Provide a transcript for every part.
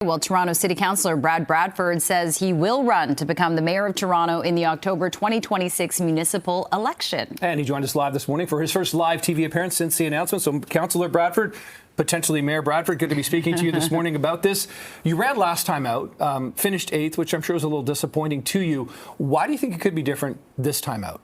Well, Toronto City Councillor Brad Bradford says he will run to become the mayor of Toronto in the October 2026 municipal election. And he joined us live this morning for his first live TV appearance since the announcement. So, Councillor Bradford, potentially Mayor Bradford, good to be speaking to you this morning about this. You ran last time out, finished 8th, which I'm sure was a little disappointing to you. Why do you think it could be different this time out?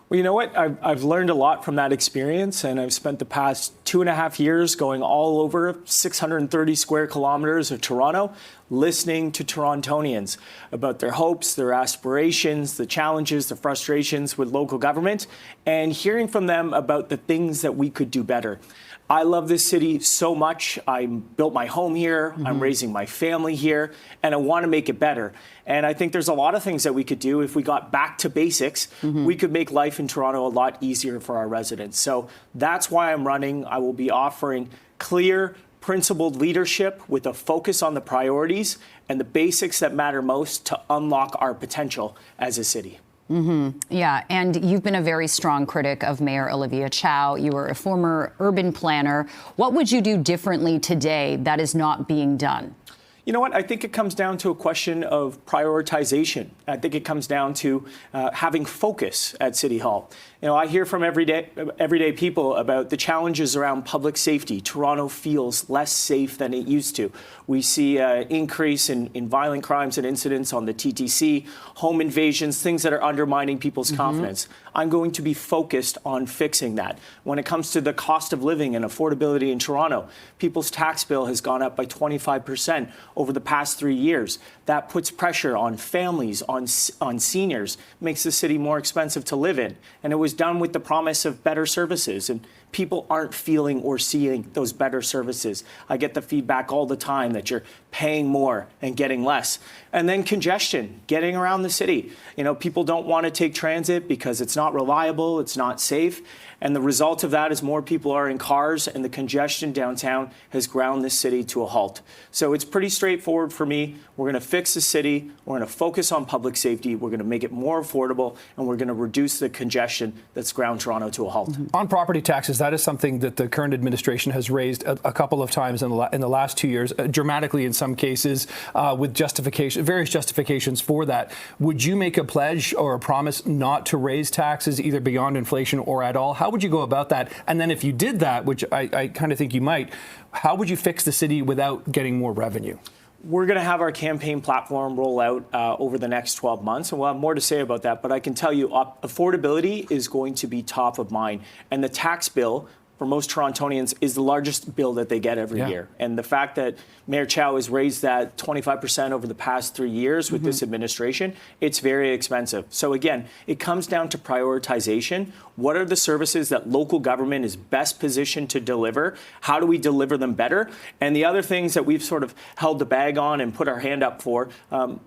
Well, you know what? I've learned a lot from that experience, and I've spent the past 2.5 years going all over 630 square kilometers of Toronto, listening to Torontonians about their hopes, their aspirations, the challenges, the frustrations with local government, and hearing from them about the things that we could do better. I love this city so much. I built my home here. I'm raising my family here, and I want to make it better. And I think there's a lot of things that we could do if we got back to basics. We could make life in Toronto a lot easier for our residents. So that's why I'm running. I will be offering clear, principled leadership with a focus on the priorities and the basics that matter most to unlock our potential as a city. Yeah, and you've been a very strong critic of Mayor Olivia Chow. You were a former urban planner. What would you do differently today that is not being done? You know what? I think it comes down to a question of prioritization. I think it comes down to having focus at City Hall. You know, I hear from everyday people about the challenges around public safety. Toronto feels less safe than it used to. We see an increase in violent crimes and incidents on the TTC, home invasions, things that are undermining people's confidence. I'm going to be focused on fixing that. When it comes to the cost of living and affordability in Toronto, people's tax bill has gone up by 25% over the past 3 years. That puts pressure on families, on seniors, makes the city more expensive to live in. And it was done with the promise of better services, and people aren't feeling or seeing those better services. I get the feedback all the time that you're paying more and getting less. And then congestion, getting around the city. You know, people don't want to take transit because it's not reliable, it's not safe. And the result of that is more people are in cars, and the congestion downtown has ground this city to a halt. So it's pretty straightforward for me. We're going to fix the city. We're going to focus on public safety. We're going to make it more affordable, and we're going to reduce the congestion that's ground Toronto to a halt. On property taxes, that is something that the current administration has raised a couple of times in the last 2 years, dramatically in some cases, with various justifications for that. Would you make a pledge or a promise not to raise taxes either beyond inflation or at all? How would you go about that? And then if you did that, which I kind of think you might, how would you fix the city without getting more revenue? We're going to have our campaign platform roll out over the next 12 months, and we'll have more to say about that. But I can tell you affordability is going to be top of mind. And the tax bill for most Torontonians is the largest bill that they get every year. And the fact that Mayor Chow has raised that 25% over the past 3 years with this administration, it's very expensive. So again, it comes down to prioritization. What are the services that local government is best positioned to deliver? How do we deliver them better? And the other things that we've sort of held the bag on and put our hand up for,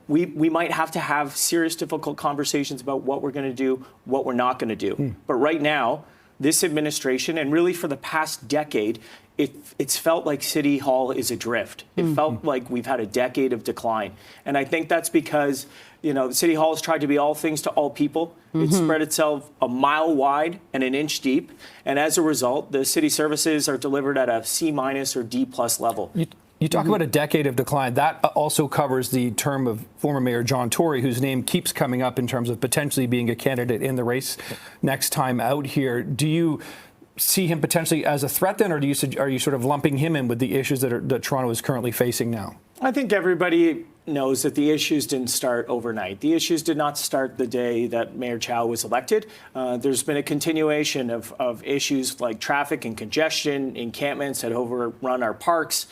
we might have to have serious, difficult conversations about what we're going to do, what we're not going to do. But right now, this administration, and really for the past decade, it's felt like City Hall is adrift. It felt like we've had a decade of decline. And I think that's because, you know, City Hall has tried to be all things to all people. It spread itself a mile wide and an inch deep. And as a result, the city services are delivered at a C- or D+ level. You talk about a decade of decline. That also covers the term of former Mayor John Tory, whose name keeps coming up in terms of potentially being a candidate in the race next time out here. Do you see him potentially as a threat then, or are you sort of lumping him in with the issues that Toronto is currently facing now? I think everybody knows that the issues didn't start overnight. The issues did not start the day that Mayor Chow was elected. There's been a continuation of issues like traffic and congestion, encampments that overrun our parks,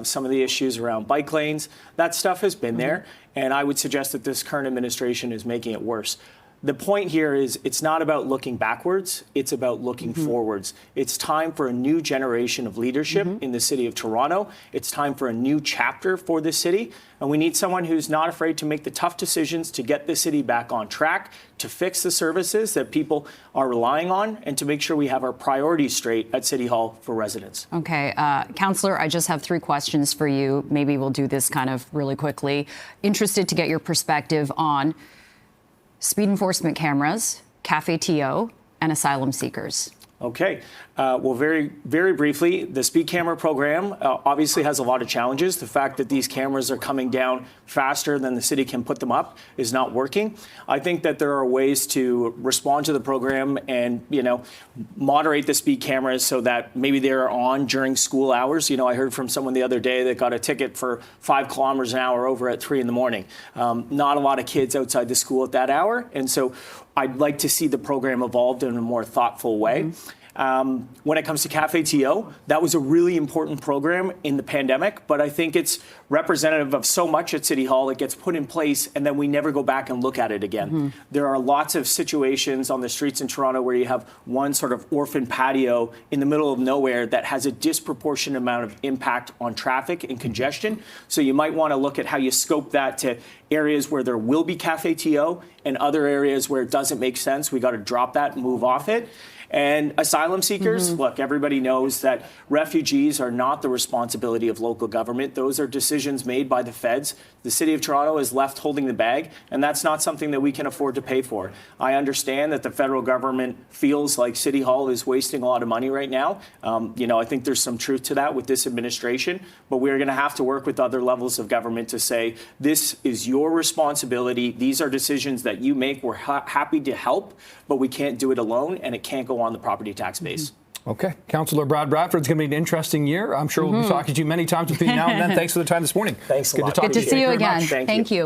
some of the issues around bike lanes. That stuff has been there, and I would suggest that this current administration is making it worse. The point here is it's not about looking backwards, it's about looking forwards. It's time for a new generation of leadership in the city of Toronto. It's time for a new chapter for the city. And we need someone who's not afraid to make the tough decisions to get the city back on track, to fix the services that people are relying on, and to make sure we have our priorities straight at City Hall for residents. Okay. Councillor, I just have 3 questions for you. Maybe we'll do this kind of really quickly. Interested to get your perspective on speed enforcement cameras, Cafe TO, and asylum seekers. Okay. Well, very, very briefly, the speed camera program obviously has a lot of challenges. The fact that these cameras are coming down faster than the city can put them up is not working. I think that there are ways to respond to the program and, moderate the speed cameras so that maybe they're on during school hours. I heard from someone the other day that got a ticket for 5 kilometers an hour over at 3 in the morning. Not a lot of kids outside the school at that hour. And so I'd like to see the program evolved in a more thoughtful way. When it comes to Cafe TO, that was a really important program in the pandemic, but I think it's representative of so much at City Hall. It gets put in place and then we never go back and look at it again. There are lots of situations on the streets in Toronto where you have one sort of orphan patio in the middle of nowhere that has a disproportionate amount of impact on traffic and congestion. So you might want to look at how you scope that to areas where there will be Cafe TO and other areas where it doesn't make sense. We got to drop that and move off it. And asylum seekers, look, everybody knows that refugees are not the responsibility of local government. Those are decisions made by the feds. The City of Toronto is left holding the bag, and that's not something that we can afford to pay for. I understand that the federal government feels like City Hall is wasting a lot of money right now. I think there's some truth to that with this administration, but we're going to have to work with other levels of government to say, this is your responsibility. These are decisions that you make. We're happy to help, but we can't do it alone, and it can't go on the property tax base. Okay. Councillor Brad Bradford, it's going to be an interesting year. I'm sure we'll be talking to you many times between now and then. Thanks for the time this morning. Thanks a lot. Good to talk to you. Good to see you again. Thank you.